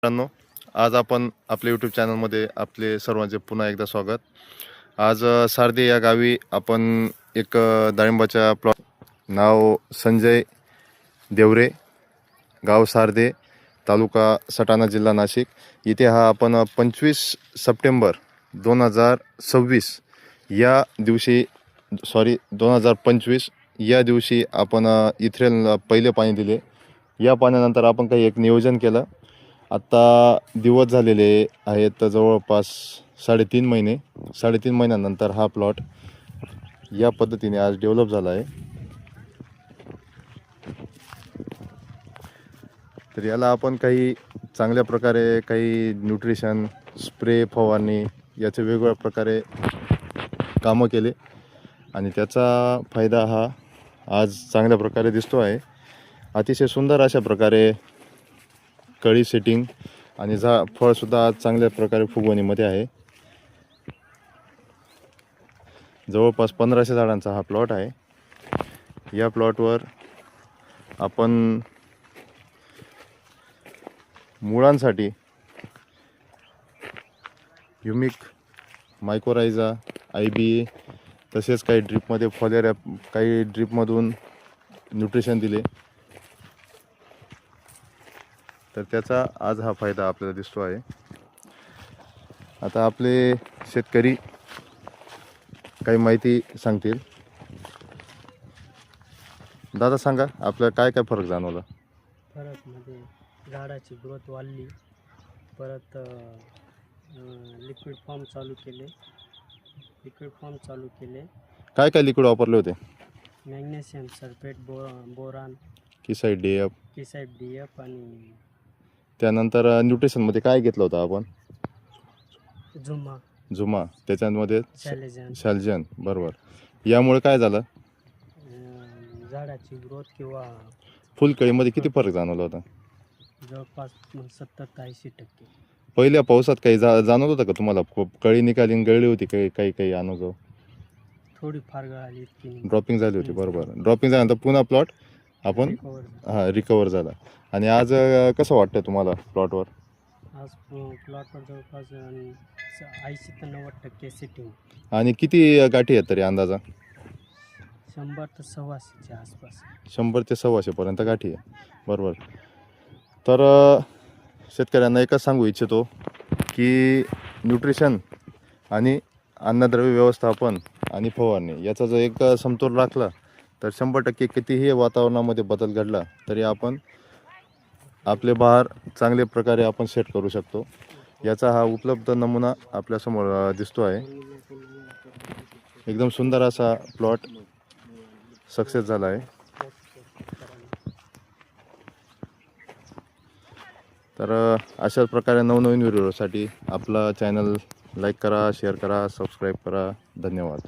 मित्रांनो, आज आपण आपल्या यूट्यूब चॅनलमध्ये आपले सर्वांचे पुन्हा एकदा स्वागत. आज सारदे या गावी आपण एक डाळिंबाच्या प्लॉट, नाव संजय देवरे, गाव सारदे, तालुका सटाणा, जिल्हा नाशिक. इथे हा आपण 25 सप्टेंबर 2026 या दिवशी 2025 या दिवशी आपण इथ्रेल पहिले पाणी दिले. या पाण्यानंतर आपण काही एक नियोजन केलं. आत्ता दिवस झालेले आहेत जवळपास 3.5 महिने. 3.5 महिन्यानंतर हा प्लॉट या पद्धतीने आज डेव्हलप झाला आहे. तर याला आपण काही चांगल्या प्रकारे काही न्यूट्रिशन, स्प्रे, फवारणी याचे वेगवेगळ्या प्रकारे कामं केले आणि त्याचा फायदा हा आज चांगल्या प्रकारे दिसतो आहे. अतिशय सुंदर अशा प्रकारे कळी सेटिंग आणि फळसुद्धा आज चांगल्या प्रकारे फुगवणीमध्ये आहे. जवळपास 1500 झाडांचा हा प्लॉट आहे. या प्लॉटवर आपण मुळांसाठी ह्युमिक, मायकोरायझा, IBA तसेच काही ड्रीपमध्ये फॉलेरिया, काही ड्रीपमधून न्यूट्रिशन दिले. तर त्याचा आज हा फायदा आपल्याला दिसतो आहे. आता आपले शेतकरी काही माहिती सांगतील. दादा सांगा, आपल्याला काय काय फरक जाणवला? फरक म्हणजे झाडाची ग्रोथ वाढली, परत लिक्विड फॉर्म चालू केले. काय काय लिक्विड वापरले होते? मॅग्नेशियम सल्फेट, बोरान, किसाईड DF आणि त्यानंतर न्यूट्रिशनमध्ये काय घेतलं होतं आपण? झुमा, त्याच्यामध्ये शॅलजन. बरोबर. यामुळे काय झालं? झाडाची ग्रोथ किंवा फुलकळीमध्ये किती फरक जाणवला होता? जवळपास 70-80%. पहिल्या पावसात काही जाणवत होतं का तुम्हाला? खूप कळी निघाली, गळली होती काही अनुभव? थोडीफार गळाली, ड्रॉपिंग झाली होती. बरोबर. ड्रॉपिंग झाल्यानंतर पुन्हा प्लॉट आपण रिकवर झाला. आणि आज कसं वाटतं तुम्हाला प्लॉटवर? आज प्लॉटवर जवळपास 80 ते 90% सेटिंग. आणि किती गाठी आहेत तरी अंदाजा? 100 ते 125च्या आसपास. 100 ते 125 पर्यंत गाठी आहे. बरोबर. तर शेतकऱ्यांना एकच सांगू इच्छितो की न्यूट्रिशन आणि अन्नद्रव्य व्यवस्थापन आणि फवारणी याचा जो एक समतोल राखला तर 100% कितीही वातावरणामध्ये बदल घडला तरी आपण आपले बहार चांगल्या प्रकारे आपण सेट करू शकतो. याचा हा उपलब्ध नमुना आपल्यासमोर दिसतो आहे. एकदम सुंदर असा प्लॉट सक्सेस झाला आहे. तर अशाच प्रकारे नवनवीन व्हिडिओसाठी आपला चॅनल लाईक करा, शेअर करा, सबस्क्राईब करा. धन्यवाद.